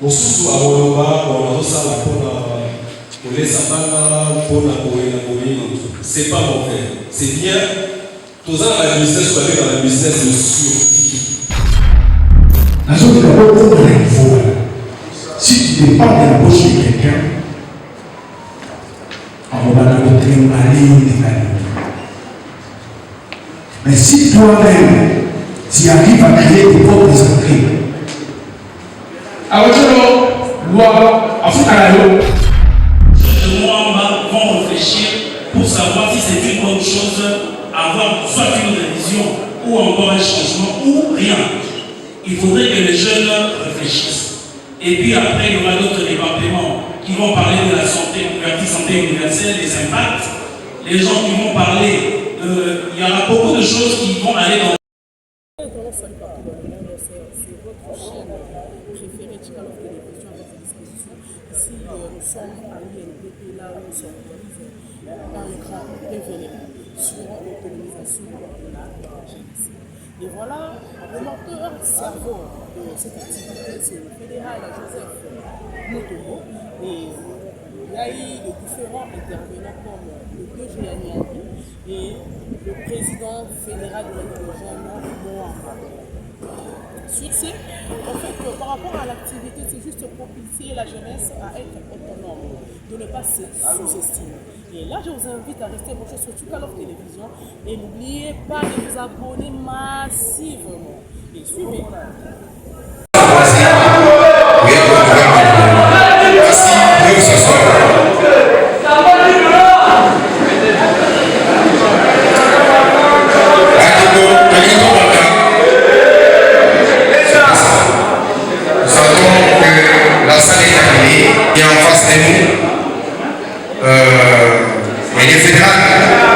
mosusu aboloba bazosala mpona kolesa bana mpona koyena koyina. C'est pas mauvais, c'est bien. Tous ans la business soit dans la business de survie. Si tu dépends de la bouche de quelqu'un, on va te aller. Mais si toi-même, tu arrives à créer tes propres entrées, vont réfléchir pour savoir si c'est une bonne chose, avoir soit une révision ou encore un changement ou rien. Il faudrait que les jeunes réfléchissent. Et puis après, il y aura d'autres départements qui vont parler de la santé universelle, des impacts. Les gens qui vont parler, il y aura beaucoup de choses qui vont aller dans c'est votre chaîne préférée qui va leur télévision à votre disposition. Ici, nous sommes à l'INDP, là où nous sommes dans le grand événement sur l'autonomisation de la jeunesse. Et voilà, le moteur cerveau de cette activité, c'est le fédéral Joseph Motobo. Et il y a eu de différents intervenants comme le DG Aniani et le président fédéral de la jeune Moamba. Sur ce, en fait, par rapport à l'activité, c'est juste propulser la jeunesse à être autonome, de ne pas se sous-estimer. Et là, je vous invite à rester branchés sur Tukalov Télévision et n'oubliez pas de vous abonner massivement. Et suivez. Et en face de nous, il est fédéral.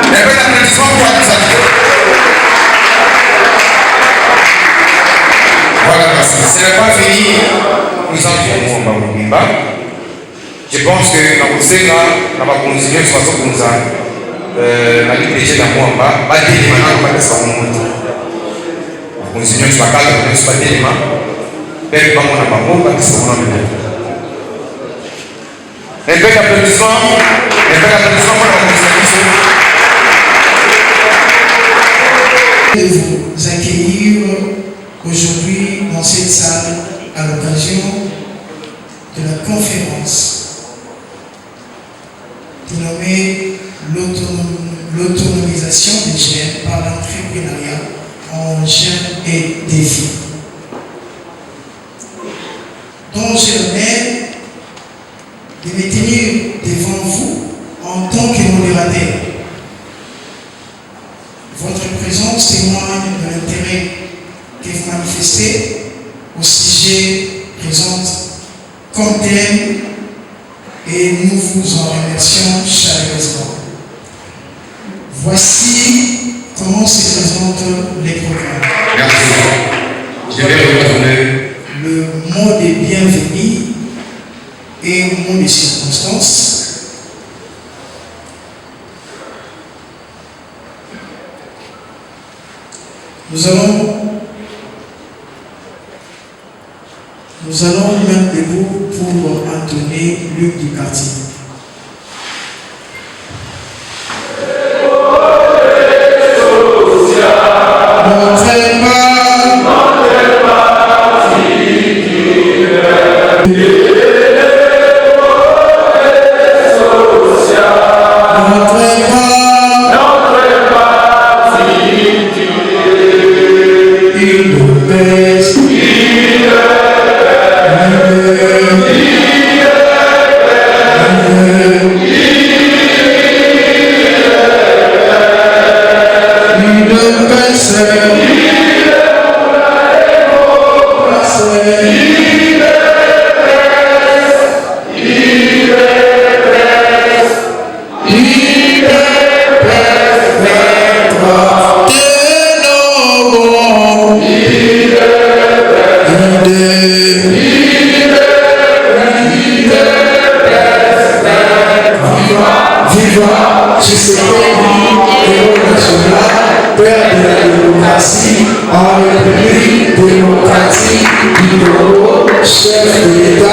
Un peu d'applaudissement pour ça. Voilà, merci. Ce n'est pas fini. Nous entrons au Mouamba. Je pense que dans le Sénat, on va continuer sur façon comme ça. La Ligue des Jeunes à Mouamba, pas d'éléments, pas de ça. On va continuer sur la cadre, on ne pas d'éléments. Même pas mon amour, pas de ça. Un bel applaudissement pour la de vous accueillir aujourd'hui dans cette salle à l'occasion de la conférence dénommée l'autonomisation des jeunes par l'entrepreneuriat en jeunes et défis, dont j'ai l'honneur de me tenir devant vous en tant que modérateur. Votre présence témoigne de l'intérêt que vous manifestez au sujet présente comme thème et nous vous en remercions chaleureusement. Voici comment se présentent les programmes. Merci. Je vais retourner. Le mot de bienvenue et au mot de circonstances. Nous allons mettre debout pour entonner Luc du quartier. En République démocratique du Congo, chef de l'État. Ce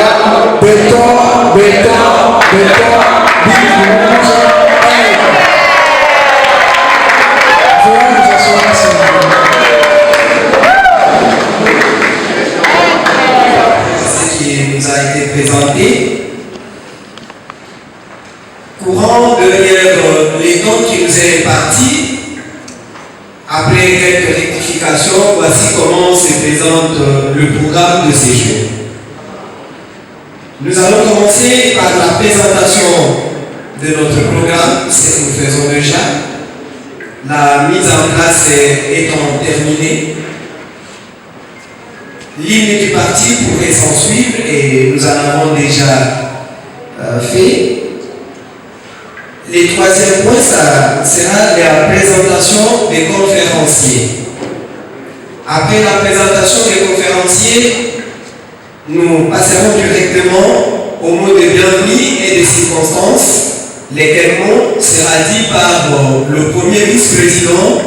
qui nous a été présenté. Courant derrière les dons qui nous est impartis, après quelques rectifications, voici comment se présente le programme de ces jours. Nous allons commencer par la présentation de notre programme, ce que nous faisons déjà. La mise en place étant terminée. L'hymne du parti pourrait s'en suivre et nous en avons déjà fait. Le troisième point, ça sera la présentation des conférenciers. Après la présentation des conférenciers, nous passerons directement au mot de bienvenue et des circonstances, lesquels mots sera dit par le premier vice-président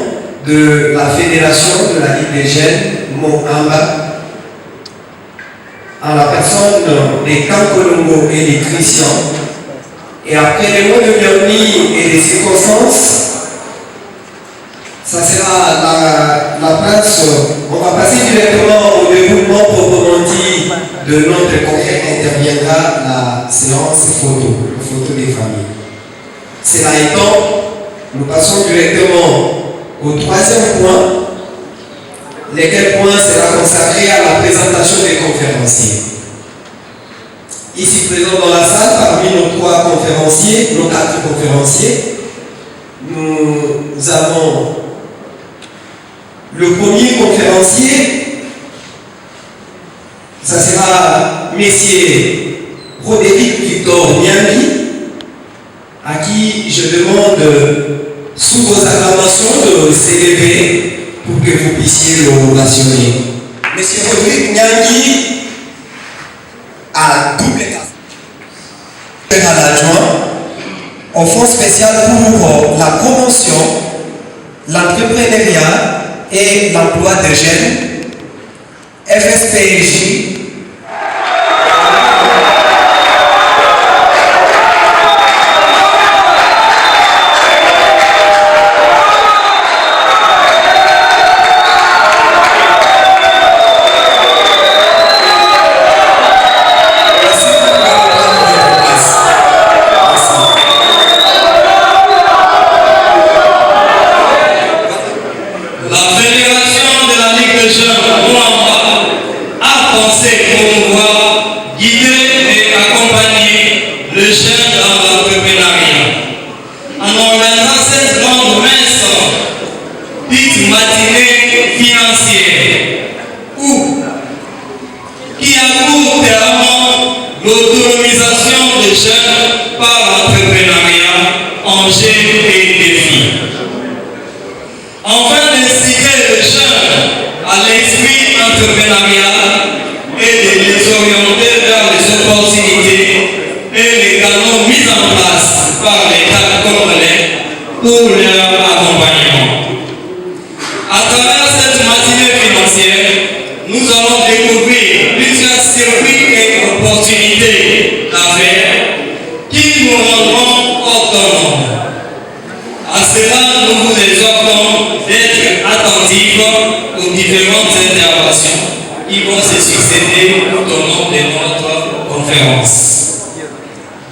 de la Fédération de la Ligue des Jeunes, Mohamba, en la personne des Kankolongo et des Christians. Et après les mots de bienvenue et les circonstances, ça sera la place. On va passer directement au déroulement proprement dit de notre congrès. Interviendra la séance photo des familles. Cela étant, nous passons directement au troisième point, lequel point sera consacré à la présentation des conférenciers. Ici présent dans la salle, parmi nos 3 conférenciers, nos 4 conférenciers, nous avons le premier conférencier, ça sera Messieurs Roderick Victor Niangi, à qui je demande, sous vos acclamations, de s'élever pour que vous puissiez le rationner. Monsieur Roderick Niangi a double à l'adjoint au fonds spécial pour la promotion, l'entrepreneuriat et l'emploi des jeunes, FSPJ.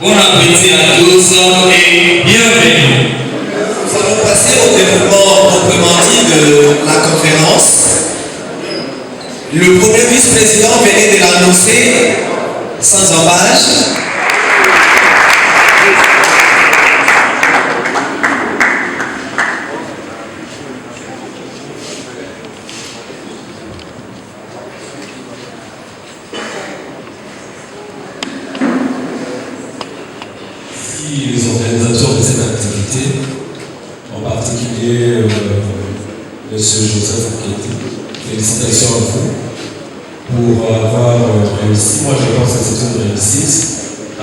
Bon appétit à tous et bienvenue. Nous allons passer au développement proprement dit de la conférence. Le premier vice-président venait de l'annoncer sans embâche. Les organisateurs de cette activité, en particulier M. Joseph Nketi, félicitations à vous pour avoir réussi. Moi, je pense que c'est une réussite,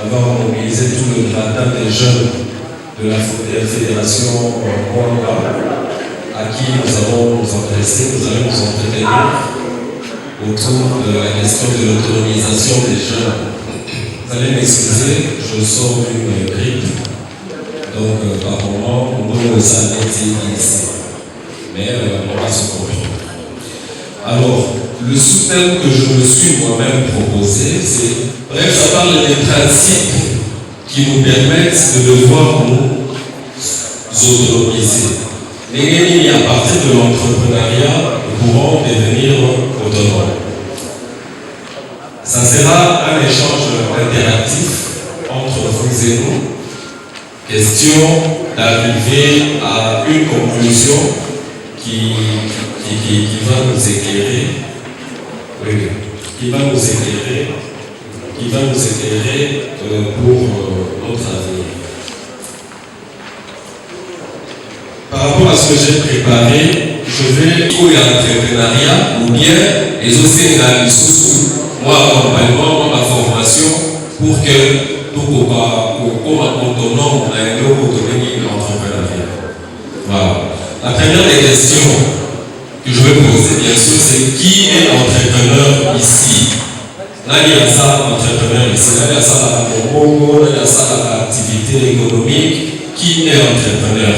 avoir mobilisé tout le gratin des jeunes de la fédération Rwanda, à qui nous allons nous adresser, nous allons nous entretenir autour de la question de l'autonomisation des jeunes. Vous allez m'excuser, je sors d'une grippe. Donc, par moment, nous, ça a été ici. Mais on va se comprendre. Alors, le sous-thème que je me suis moi-même proposé, c'est, bref, ça parle des principes qui nous permettent de devoir nous autonomiser. Les à partir de l'entrepreneuriat, nous pourrons devenir autonomes. Ça sera un échange interactif entre vous et nous. Question d'arriver à une conclusion qui va nous éclairer. Oui, qui va nous éclairer pour notre avenir. Par rapport à ce que j'ai préparé, je vais trouver l'entrepreneuriat ou bien les aussi moi accompagnement, ma formation pour que tout comme autonome à un groupe autonome l'entrepreneuriat. Voilà. La première des questions que je vais poser, bien sûr, c'est qui est entrepreneur ici? Nani a ça entrepreneur ici? Nani a ça la Congo? Nani a ça l'activité économique? Qui est entrepreneur?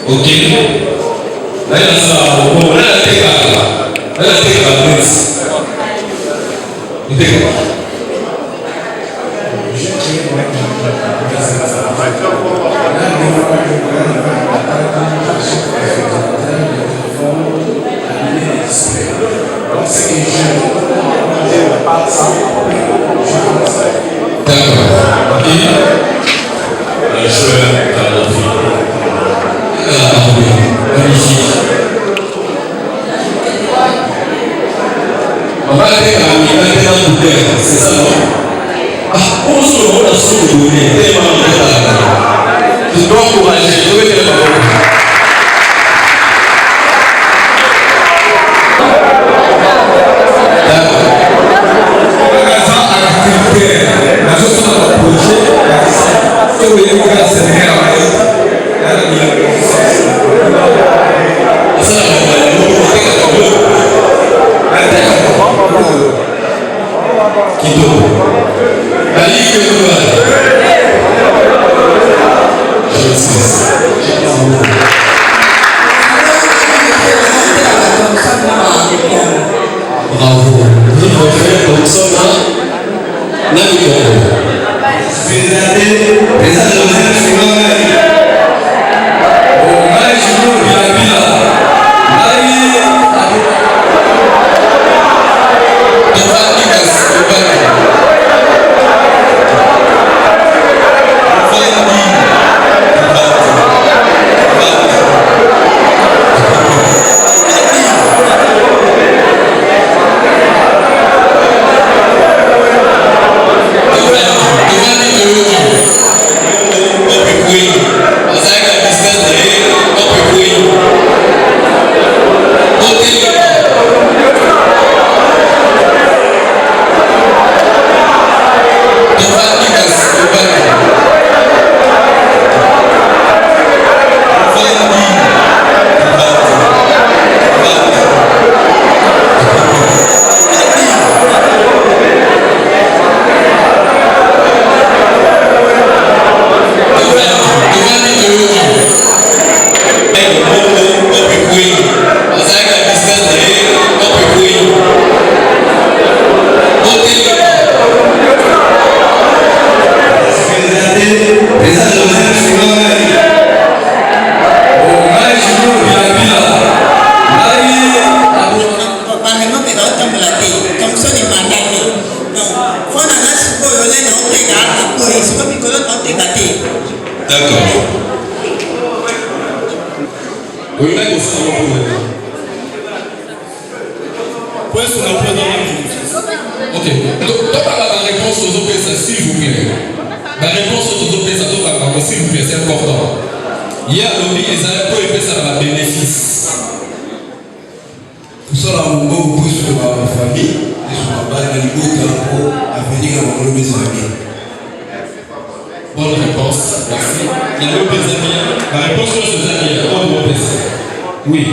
Ok. Là, il y a ça. Bon, là, il y a c'est ça, non? On se rend à ce que vous voulez, je dois encourager, je vais dire la D'accord. Oui, mais qu'on s'en va pour le point sur la pose dans la minute. Ok. Donc, la réponse aux autres, s'il vous plaît. La réponse aux autres, s'il vous plaît, c'est important. Il y a l'objet et ça peut être ça va bénéfice. Tout ça, là, on va vous poser sur ma famille et sur ma base de l'autre pour venir à mon mes amis. Bonne réponse, merci. Il y a deux amis. La réponse sur ce amis, bonne réponse. Oui.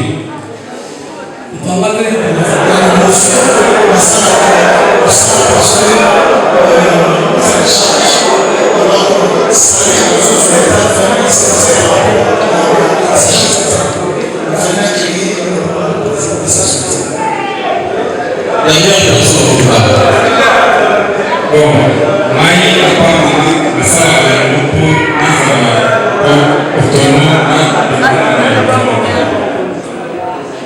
Dernière personne. Bon, Maï, papa, maman, ma soeur, mon pour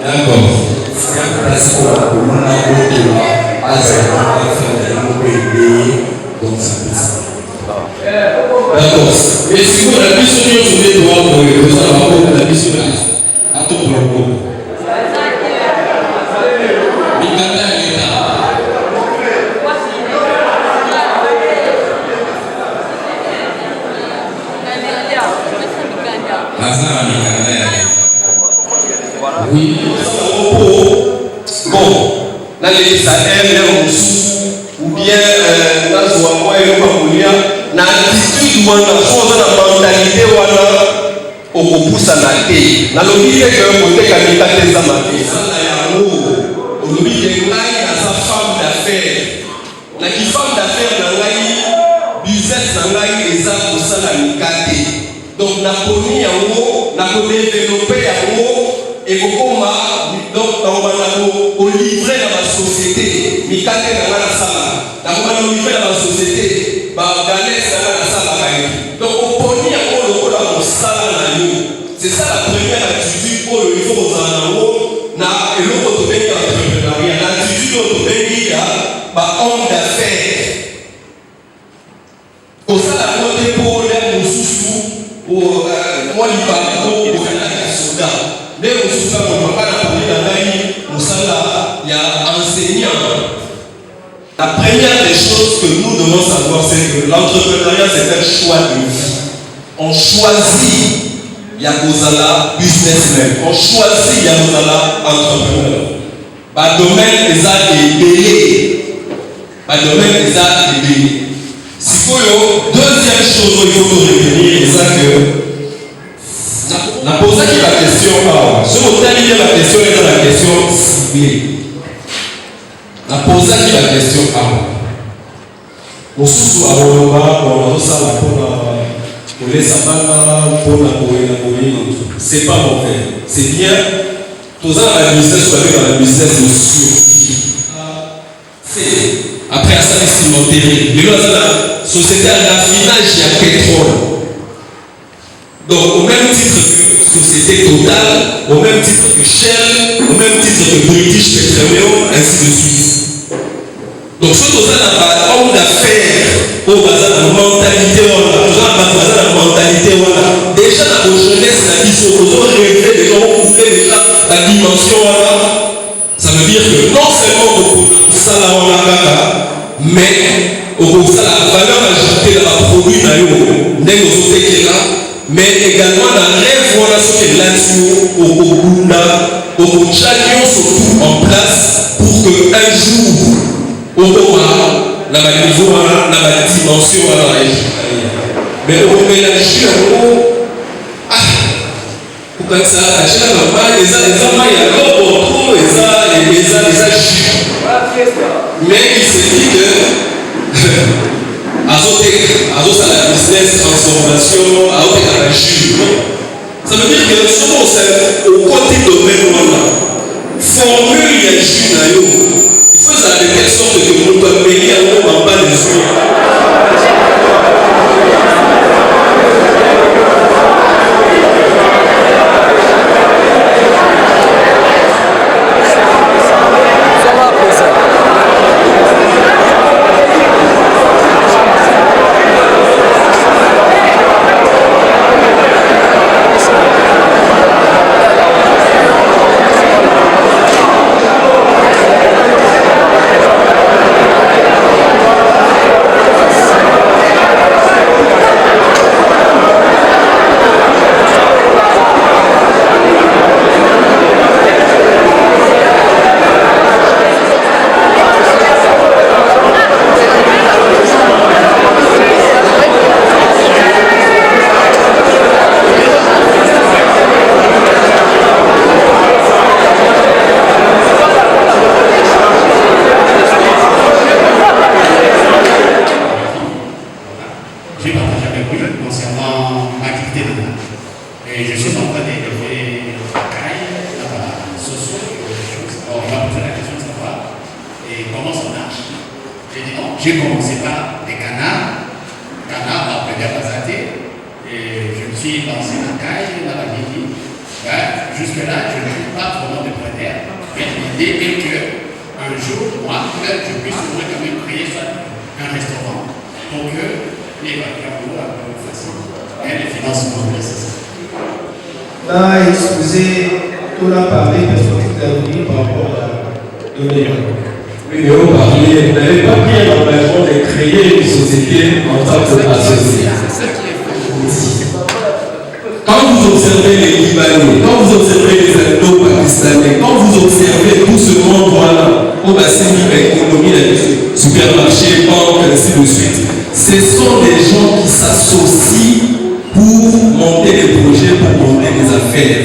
D'accord. D'accord. Et si vous avez mis sur le doigt pour le la mission à ton propos. Oui. Bon, là les salaires, ou bien là je vois moi et na attitude ou na chose na mentalité wana okopusa na te na lobi te que côté kamika te za mabe sala yango lobi te ngai na sa femme d'affaires na ki femme d'affaires na ngai business na ngai eza kosala mikate donc na poni yango na ko développer yango et kokoma donc na wana ko livrer na la société mikate na ngai na sala na ko livrer na la société donc on poni yango lokola mosala na yo c'est ça la première attitude oyo il faut kozala nango na eloko tobengi entrepreneuriat na attitude oyo tobengi ya homme d'affaires kosala yango te mpo ndenge mosusu mwa libanga okokendaka soda ndenge mosusu akomaka na poni na ngai mosala ya enseignant. La première des choses que nous devons savoir, c'est que l'entrepreneuriat, c'est un choix de vie. On choisit Yakozala businessman. On choisit Yakozala entrepreneur. Par domaine, les arts est belé. Par domaine, les arts est belé. Si vous deuxième chose qu'il faut retenir, c'est ça que la posé qui la question, si vous terminez la question, c'est la question ciblée. La posé qui la question avant. Mosusu aboloba bazosala mpona kolesa bana mpona koyena koyina c'est pas mauvais c'est bien toza na business babeka na business survie c'est après asali cimenterie lelo aza na société ya raffinage ya pétrole donc au même titre que société Total au même titre que Shell au même titre que British Petroleum ainsi de suite. Donc, ce que vous avez homme d'affaires, au bazar de mentalité, déjà dans vos jeunesse, vous avez rêvé déjà, vous pouvez déjà la dimension, ça veut dire que non seulement vous pouvez ça mais vous pouvez la valeur ajoutée dans le produit, mais également dans le rêve, voilà ce que là-dessus, au chagnon surtout en place pour que un jour, au niveau, la dimension, mais au mélange, pour que ça, les enfants, il y a l'autre, mais il se dit que à la business, transformation, à la jus. Ça veut dire que souvent, c'est au côté domaine, formule, il y a jus. Il faut ça de telle sorte que nous pouvons venir en bas des yeux. Et je suis en train d'élever la caille, la sauce, on m'a posé la question de savoir et comment ça marche. J'ai dit non, j'ai commencé par des canards après des basatés, et je me suis lancé la caille, dans la vie. Jusque-là, je n'ai pas vraiment de preneur, mais l'idée est qu'un jour, moi, je puisse quand même créer un restaurant pour que les vacances fassent les financements nécessaires. Là, excusez, tout l'a parlé parce que tout a dit par rapport à donner. Oui, mais vous parlez, vous n'avez pas pris l'engagement de créer une société en tant qu'associé. Quand vous observez les Libanais, quand vous observez les Indo-Pakistanais, quand vous observez tout ce monde-là, au bassin de l'économie, les supermarchés, banques, ainsi de suite, ce sont des gens qui s'associent pour monter des projets, pour monter des affaires.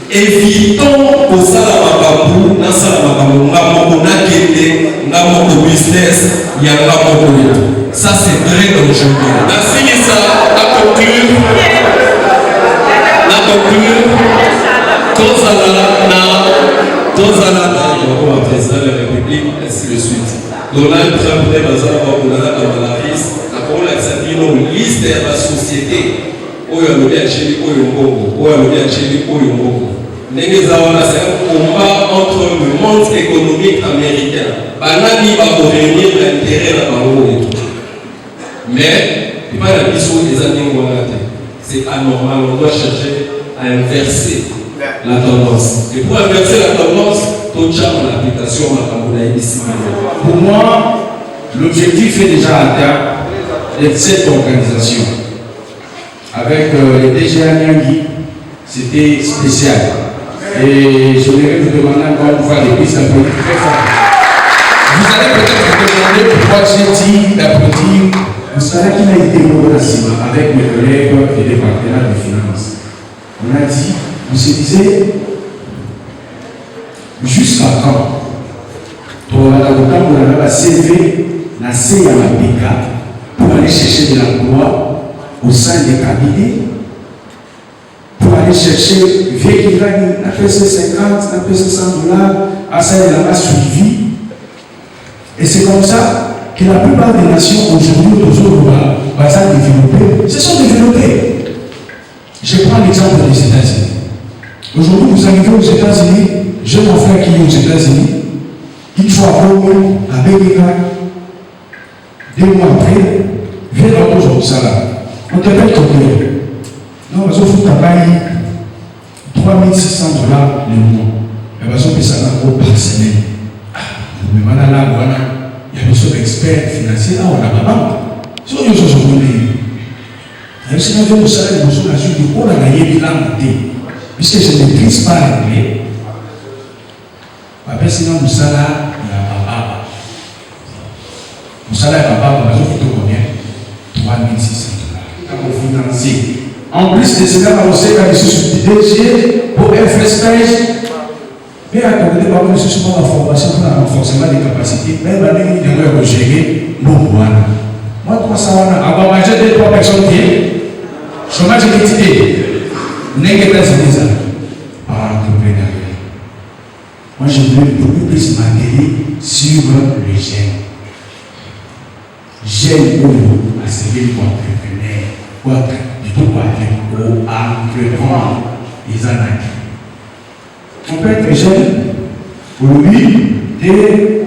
Évitons au Salamababou, dans Salamababou, on a mon business, il y a un. Ça, c'est très dangereux. Merci, ça, à conclure. Comme président de la République, ainsi de suite. Donald Trump, la parole a dit non, liste de la société. C'est un combat entre le monde économique américain. Banani va revenir l'intérêt de la parole et tout. Mais, il va y avoir des amis. C'est anormal, on doit chercher à inverser la tendance. Et pour inverser la tendance, tout ça en application à ici. Pour moi, l'objectif est déjà atteint de cette organisation. Avec le DGA Nyangui, c'était spécial. Et je voudrais vous demander encore une fois des prises d'applaudissements très fortes. Vous allez peut-être vous demander pourquoi j'ai dit d'applaudir. Vous savez qu'il a été au avec mes collègues et les partenaires de finances. On a dit, on se disait, jusqu'à quand pour la CV, la CIAMAPK, pour aller chercher de l'emploi au sein des cabinets, pour aller chercher, vieux qui gagne, a fait ses 50, a fait ses $100, à ça il n'a pas suivi. Et c'est comme ça que la plupart des nations aujourd'hui, se sont développées. Je prends l'exemple des États-Unis. Aujourd'hui, vous arrivez aux États-Unis, j'ai mon frère qui est aux États-Unis, il faut avoir à Bénéga, 2 mois après, viens dans nos salaire. On te paye combien? Non, on va faire travailler $3 600 le mois. Et on va faire ça par semaine. Mais maintenant, là, il y a des experts financiers, là, on a pas banque. Si on est sur le si on fait le salaire de la Suisse, on a gagné des langues. Puisque je ne maîtrise pas l'anglais, après, sinon, le salaire, il y a papa. Le salaire, papa, on a fait combien? $3 600. Quand on finance. En plus de cela, on sait qu'il y a des choses du DG pour FSPH. Mais à côté de la formation pour le renforcement des capacités, même à l'année où on va gérer nos moines. Moi, je pense avoir mangé 2-3 personnes qui chômage d'équité. N'est-ce pas ça? Par entrepreneur. Moi, je voulais beaucoup plus m'atteler sur le gène. Gène ou à servir pour entrepreneur, pour entreprendre. Ils en ont. On peut être jeune, aujourd'hui, et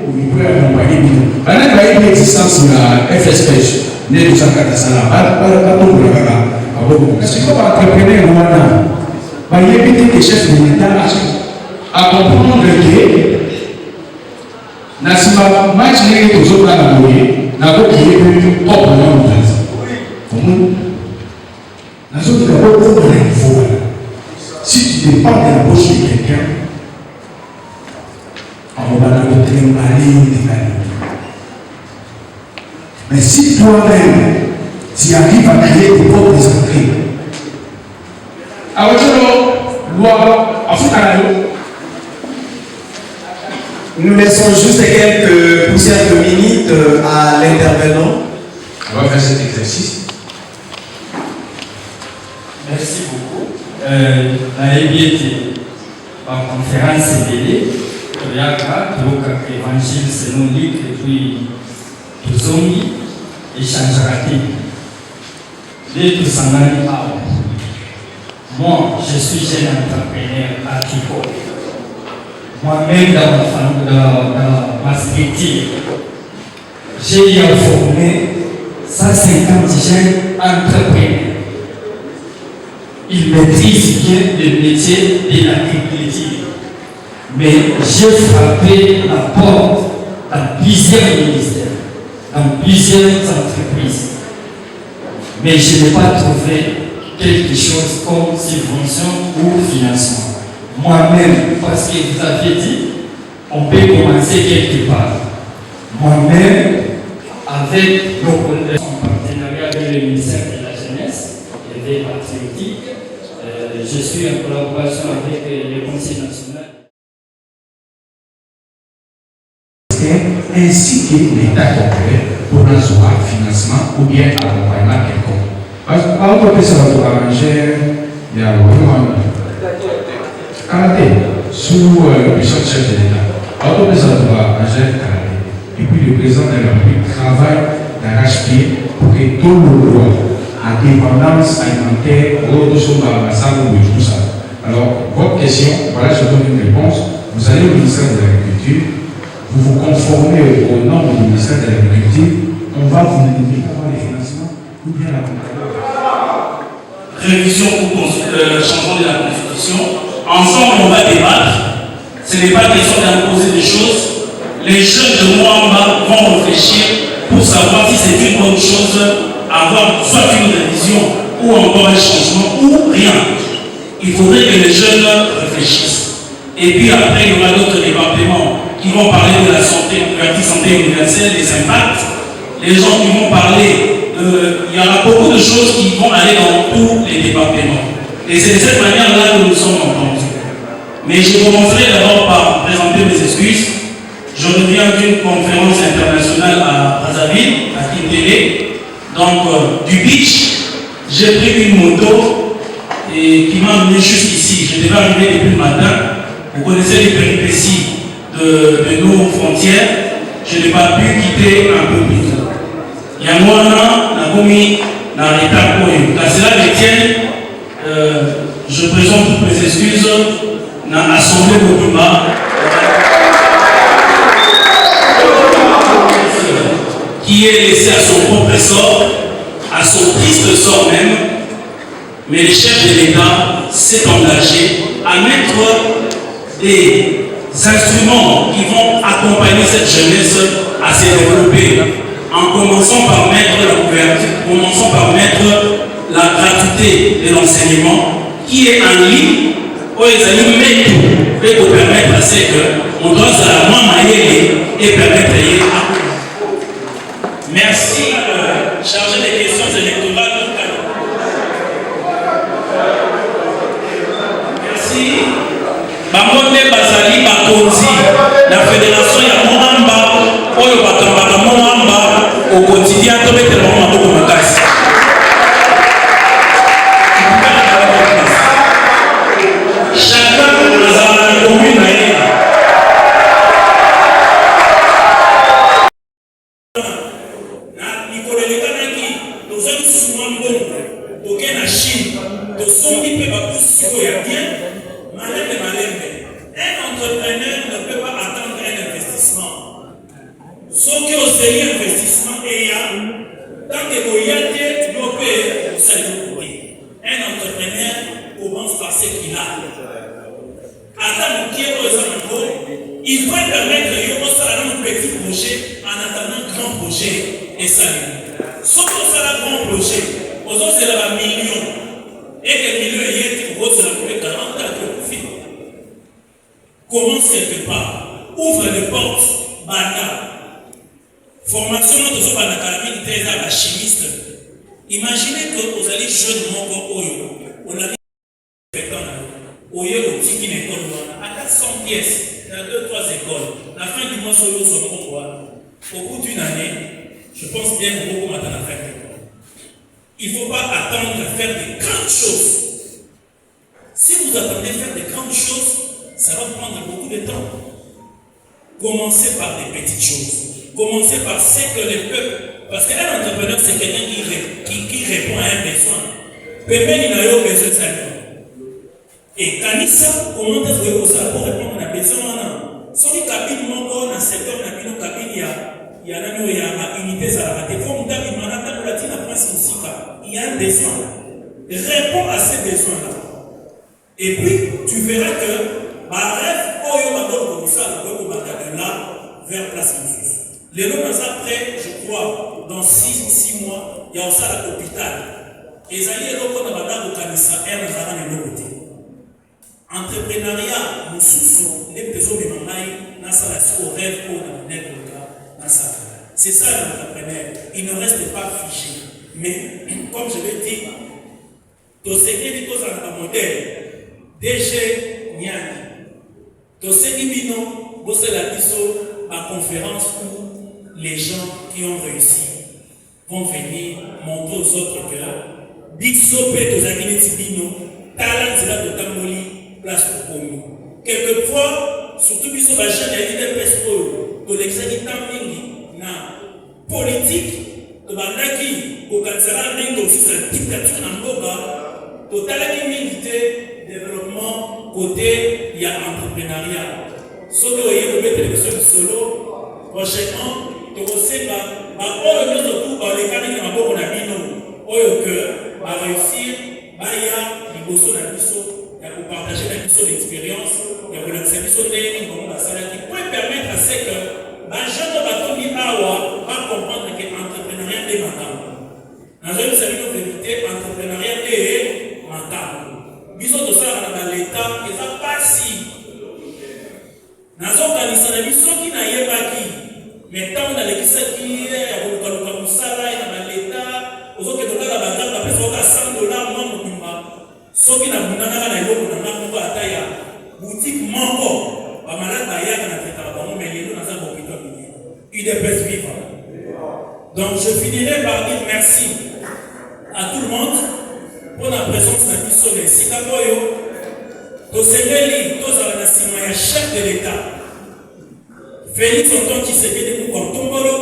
on peut accompagner. Pendant qu'il y a une existence sur la FSPH, né de Sakata Salah, c'est comme entrepreneur rwandais. Il y a évité que chef de l'État à comprendre que Nassima, match n'est que aux autres à la moyenne, n'a pas qui est propre à l'homme. La zone de la boîte, il faut. Si tu dépends de la bouche de quelqu'un, on va le trimballer. Mais si toi-même, tu arrives à créer tes propres entrées, alors loi, nous laissons juste quelques poussières de minutes à l'intervenant. On va faire cet exercice. Merci beaucoup. la conférence délai, il y a l'évangile selon Luc et puis Tuzongi et Chanjarati. Les Tuzangani Ao. Moi, je suis jeune entrepreneur à Kiko. Moi-même, dans ma structure, j'ai formé 150 jeunes entrepreneurs. Ils maîtrisent bien le métier de l'agriculture. Mais j'ai frappé la porte dans plusieurs ministères, dans plusieurs entreprises. Mais je n'ai pas trouvé quelque chose comme subvention ou financement. Moi-même, parce que vous avez dit, on peut commencer quelque part. Moi-même, avec en partenariat avec le ministère de la Jeunesse et des Patriotiques, je suis en collaboration avec le Conseil national. Ainsi que l'État congolais pour un financement ou bien accompagnement quelconque. Parce que par exemple, ça va arranger, il y a karaté sous le puissant chef de l'État. Par exemple, ça va arranger karaté. Et puis le président de la République travaille d'arrache-pied pour que tout le droit à dépendance alimentaire, tout ça. Alors, votre question, voilà, je donne une réponse. Vous allez au ministère de l'Agriculture, vous vous conformez au nom du ministère de l'Agriculture, on va vous indiquer comment les financements ou bien la révision ou changement de la Constitution. Ensemble, on va débattre. Ce n'est pas question d'imposer des choses. Les jeunes de Mwamba vont réfléchir pour savoir si c'est une bonne chose, avoir soit une révision ou encore un changement ou rien. Il faudrait que les jeunes réfléchissent. Et puis après, il y aura d'autres départements qui vont parler de la santé, couverture santé universelle, des impacts. Les gens qui vont parler, il y aura beaucoup de choses qui vont aller dans tous les départements. Et c'est de cette manière-là que nous sommes entendus. Mais je commencerai d'abord par présenter mes excuses. Je reviens d'une conférence internationale à Brazzaville, à Kindélé. Donc, du beach, j'ai pris une moto et qui m'a amené juste ici. Je devais arriver depuis le matin. Vous connaissez les péripéties de nos frontières. Je n'ai pas pu quitter un peu plus tôt. Il y a moi, dans l'état pour qu'à cela détienne, je présente toutes mes excuses dans l'Assemblée Bobima. Qui est laissé à son propre sort, à son triste sort même, mais le chef de l'État s'est engagé à mettre des instruments qui vont accompagner cette jeunesse à se développer, en commençant par mettre la couverture, commençant par mettre la gratuité de l'enseignement qui est en ligne, où les amis mettent tout pour permettre à ce qu'on doit se la main et permettre à merci, chargé des questions électorales. Merci. Bamonde Bazali Bakonzi, la fédération ya Mwamba, oyo batambaka Mwamba, au quotidien, to mettre le Mwamba au Makasi. Chacun dans la commune. Il faut permettre de faire un petit projet en attendant un grand projet et ça. Sauf que ça un grand projet, aux autres c'est la million. Et que million est pour autres, c'est 40 ans de profit. Commence quelque part, ouvre les portes, banda. Formation de ce qu'on a caractérisé à la chimiste. Imaginez que vous allez jeune mon Oyo, on a Oyo au Tiki Nekon, à 400 pièces. Dans 2-3 écoles, la fin du mois sur l'eau, au bout d'une année, je pense bien que beaucoup m'attendent à faire l'école. Il ne faut pas attendre à faire de grandes choses Si vous attendez faire des grandes choses, ça va prendre beaucoup de temps. Commencez par des petites choses. Commencez par ce que les peuples. Parce qu'un entrepreneur, c'est quelqu'un qui répond à un besoin. Pépé, il n'a pas besoin de ça. Et Kanissa, comment est-ce que vous pour répondre à besoin? Si les cabines manquent dans le secteur, il y a une unité salariée. Il faut que il y a un besoin. Réponds à ces besoins-là. Et puis, tu verras que ma rêve, de là vers Place Confuce. Les lots après, je crois, dans 6 mois, il y a aussi à l'hôpital. Et les alliés locaux dans la Kanissa, entrepreneuriat, nous souffrons, les personnes de Mangaï, au rêve pour c'est ça l'entrepreneur. Il ne reste pas figé. Mais, comme je l'ai dit, tu sais qu'il y a un modèle. DG Niani. Tu sais qu'il y a une conférence où les gens qui ont réussi vont venir montrer aux autres que Bixo Peto Zakine Tibino, talent c'est là de Tamboli, place pour Komi. Quelquefois, surtout Bixo Bachan, il y a des personnes pour l'exagiter na politique, de Bandaki, au Katsara, aussi la dictature dans le Boga, totalement milité, développement, côté, il y a entrepreneuriat. Solo, il y a une télévision solo, prochainement, tu sais, les canaux qui ont réussir, il y a des bossos il y a pour partager l'expérience, il y a pour l'accepter, qui peut permettre à ce que les gens va comprendre que l'entrepreneuriat est matin. Dans une certaine vérité, l'entrepreneuriat est matin. Bisous de ça dans l'État, ils n'ont pas si. Dans un cas, ils qui n'a pas qui. Mais tant dans l'église qui est à Bouloukaloukamousala, dans l'État, aux autres qui ont la bataille, après $100, moi, ceux qui n'ont pas de boutique mango, il est best vivant. Donc je finirai par dire merci à tout le monde pour la présence de la mission de Sikaboyo, Tosengeli, Tozala chef de l'État. Félix Antoine Tshisekedi pour Tombolo,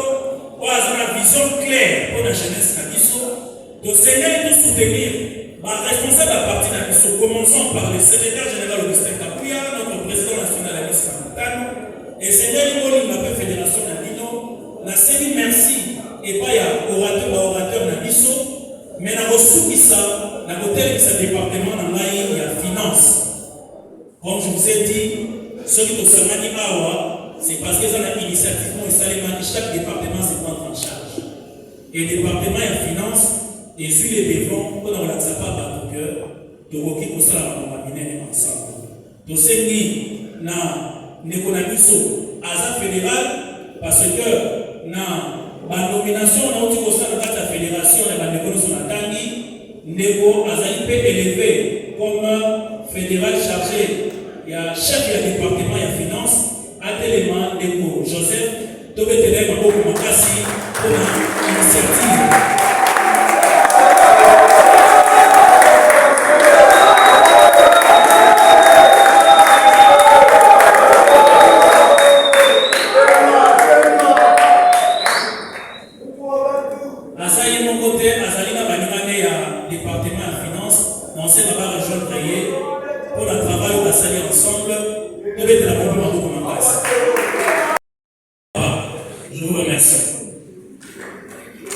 pour avoir une vision claire pour la jeunesse de la mission. Tosengeli nous soutenir. Ma responsable à partir de la mission, commençons par le secrétaire général Augustin Kapouya, notre président national Alice Kamoutano, et Seigneur Limoli, ma fédération d'Andino, la série merci, et pas il y a orateur d'Abisso, mais la ressource qui ça, la hôtel qui ça département dans l'AI, il y a finance. Comme je vous ai dit, ceux qui sont sur Awa, c'est parce qu'ils ont l'initiative, chaque département se prend en charge. Et le département et la finance, et sur les devants, on ne l'a pas battu que de Rocky Kosa la Mabine ensemble. Donc c'est qui na l'économie à fédéral parce que na la nomination na Rocky Kosa dans la fédération la négociation na Tangi négo azali peut élevé comme fédéral chargé il y a chef du département et finance à l'élément négo Joseph Tobetele Maboko Makasi pour l'initiative.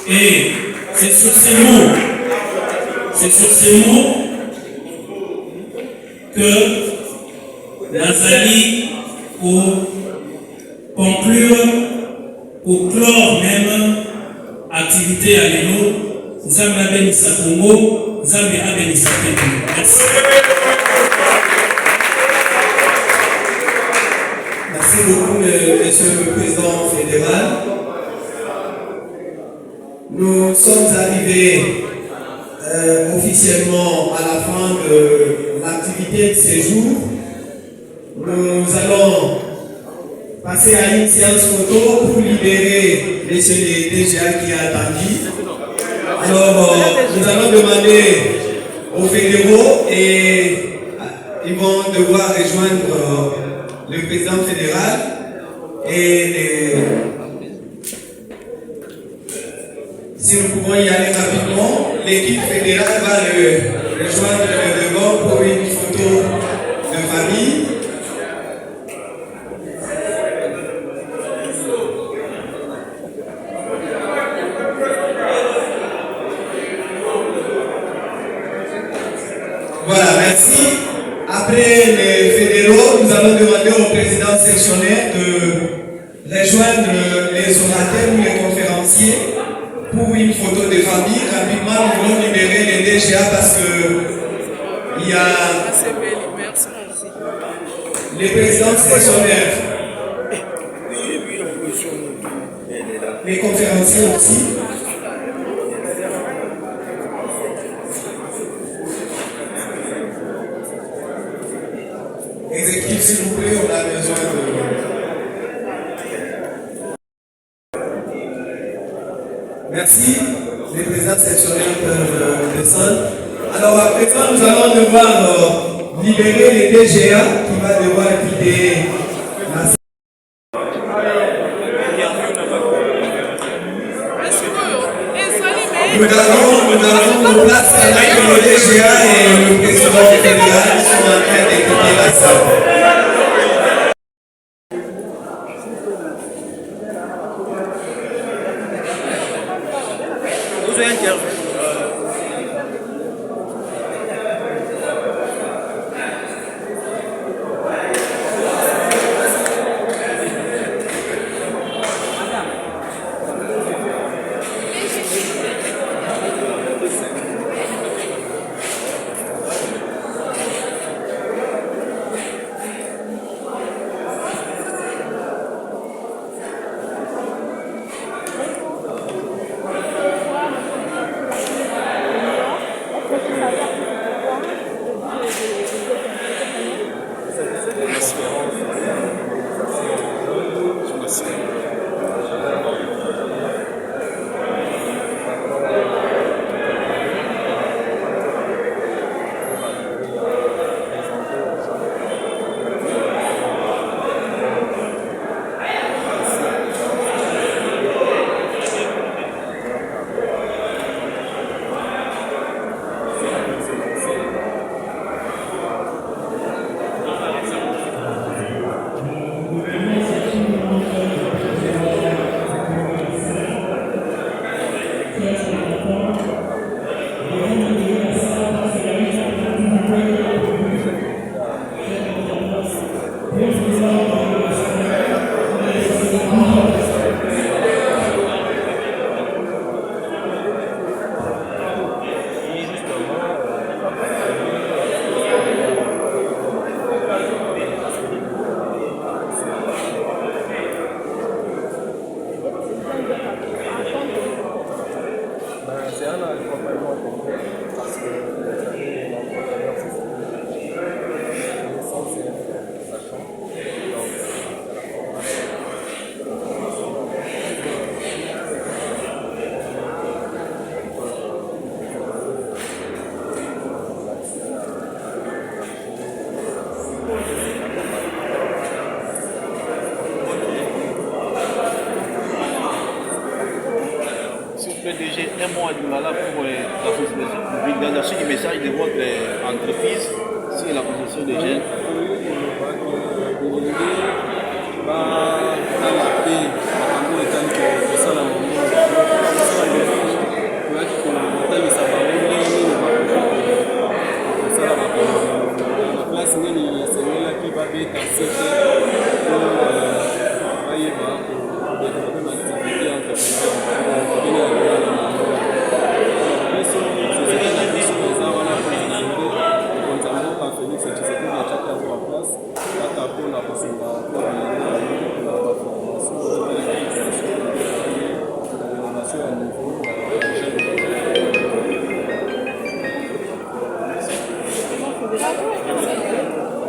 Et c'est sur ces mots que Nazali, pour conclure, pour clore même activité à l'élo, Zambé Benissa Congo, Zambé Benissa Congo. Merci. Merci beaucoup, Monsieur le Président fédéral. Nous sommes arrivés officiellement à la fin de l'activité de séjour. Nous allons passer à une séance photo pour libérer les DGA qui a attendu. Alors, nous allons demander aux fédéraux et ils vont devoir rejoindre le président fédéral et si nous pouvons y aller rapidement, l'équipe fédérale va rejoindre le devant pour une photo de famille. Voilà, merci. Après les fédéraux, nous allons demander au président sectionnaire de rejoindre les orateurs ou les conférenciers pour une photo de famille. Rapidement, nous voulons libérer les DGA parce que il y a les présidents sectionnaires, les conférenciers aussi. Exécutif, s'il vous plaît, on a besoin de... Merci. Les présidents sectionnaires peuvent descendre. Alors, à présent, nous allons devoir libérer les DGA qui va devoir quitter la salle. Nous avons nos places avec le DGA et le président fédéral qui sont en train de quitter la salle. PDG un mois du malade pour la consultation publique. Dans la suite du message de votre entreprise sur la consultation des jeunes.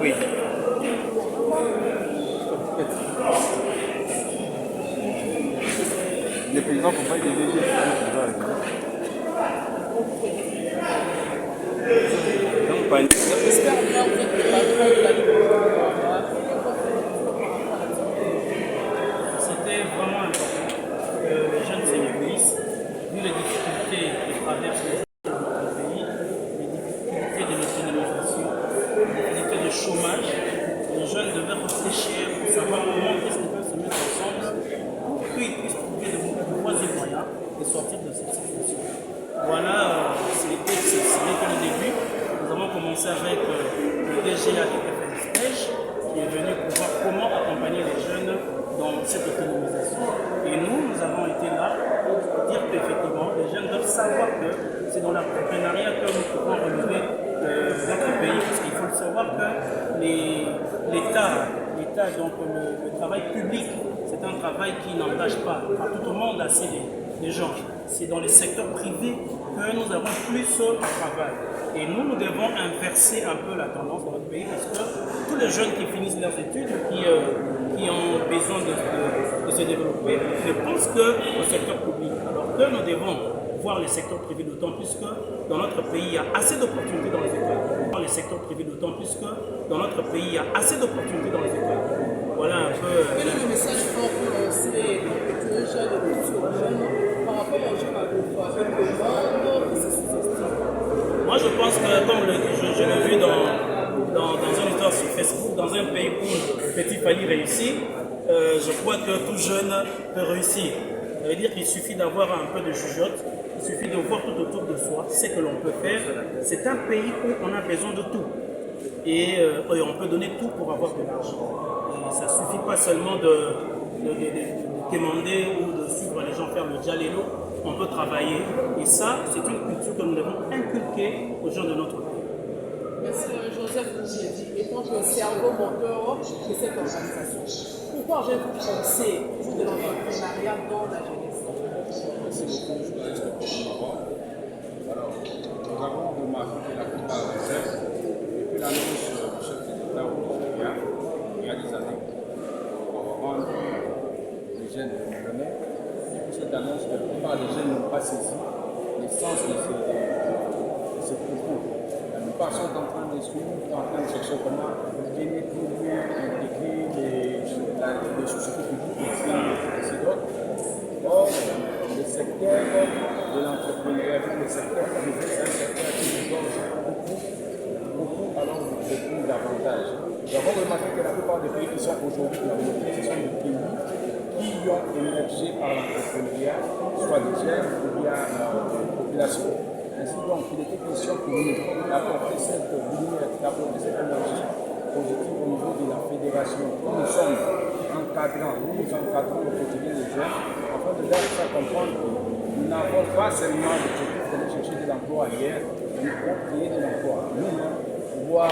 Oui. Les présidents ne font pas des DG. Donc, pas une... jeunes devaient réfléchir pour savoir comment est-ce qu'ils peuvent se mettre ensemble pour qu'ils puissent trouver de voies et moyens de sortir de cette situation. Voilà, ce n'est que le début. Nous avons commencé avec le DGA de FNSPEJ qui est venu pour voir comment accompagner les jeunes dans cette autonomisation. Et nous avons été là pour dire qu'effectivement, les jeunes doivent savoir que c'est dans l'entrepreneuriat que nous pouvons relever notre pays. Parce qu'il faut savoir que l'État, donc le travail public, c'est un travail qui n'engage pas. Tout le monde a assez des gens. C'est dans le secteur privé que nous avons plus de travail. Et nous devons inverser un peu la tendance dans notre pays parce que tous les jeunes qui finissent leurs études, qui ont besoin de se développer, ne pensent qu'au secteur public. Alors que nous devons voir le secteur privé, d'autant plus que dans notre pays, il y a assez d'opportunités dans les écoles. Voir le secteur privé, d'autant plus que dans notre pays, il y a assez d'opportunités dans les écoles. Voilà un peu... Quel est le message fort pour lancer les jeunes et les jeunes par rapport aux jeunes avec le monde et ses sous-estimes? Moi, je pense que, comme je l'ai vu dans une histoire sur Facebook, dans un pays où Petit Fally réussit, je crois que tout jeune peut réussir. Ça veut dire qu'il suffit d'avoir un peu de jugeote, il suffit de voir tout autour de soi ce que l'on peut faire. C'est un pays où on a besoin de tout. Et on peut donner tout pour avoir de l'argent. Et ça ne suffit pas seulement de demander ou de suivre les gens faire le dialélo. On peut travailler. Et ça, c'est une culture que nous devons inculquer aux gens de notre pays. Merci Joseph Boubiendi, étant le cerveau moteur de cette organisation. Pourquoi avez-vous pensé de l'entrepreneuriat dans la jeunesse? Merci beaucoup, journaliste pour la parole. Alors, nous avons remarqué que la plupart des jeunes, depuis l'annonce du chef de l'État au Nigeria, il y a des années, pour rendre les jeunes indépendants, depuis cette annonce, la plupart des jeunes n'ont pas saisi l'essence de ce propos. La plupart sont en train de suivre, en train de chercher comment intégrer les sociétés publiques et c'est d'autres. Or, le secteur de l'entrepreneuriat, le secteur privé, c'est un secteur qui nous donne beaucoup d'avantages. Nous avons remarqué que la plupart des pays qui sont aujourd'hui développés, ce sont des pays qui ont émergé par l'entrepreneuriat, soit des jeunes ou bien des populations. Ainsi donc, il était question pour nous d'apporter cette lumière, d'apporter cette énergie positive au niveau de la fédération. Nous sommes encadrants, nous encadrons au quotidien les jeunes, afin de leur faire comprendre que nous n'avons pas seulement l'objectif d'aller chercher de l'emploi ailleurs, mais nous devons créer de l'emploi nous-mêmes, pouvoir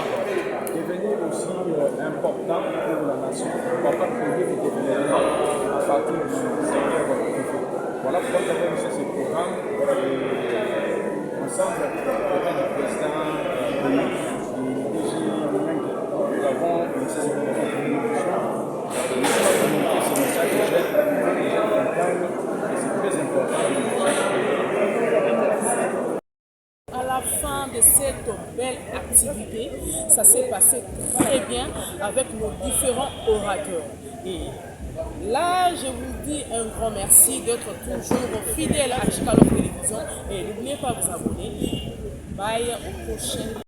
devenir aussi important pour la nation, pour pas créer des développements à partir du secteur privé. Voilà pourquoi nous avons lancé ce programme ensemble auprès du président du DG Mengue. Nous avons lancé ce programme pour une mission. Nous avons communiqué ce message aux jeunes, les jeunes comprennent et c'est très important. À la fin de cette belle activité, ça s'est passé très bien avec nos différents orateurs. Et là, je vous dis un grand merci d'être toujours fidèle à Chikalof Télévision et n'oubliez pas de vous abonner. Bye, au prochain.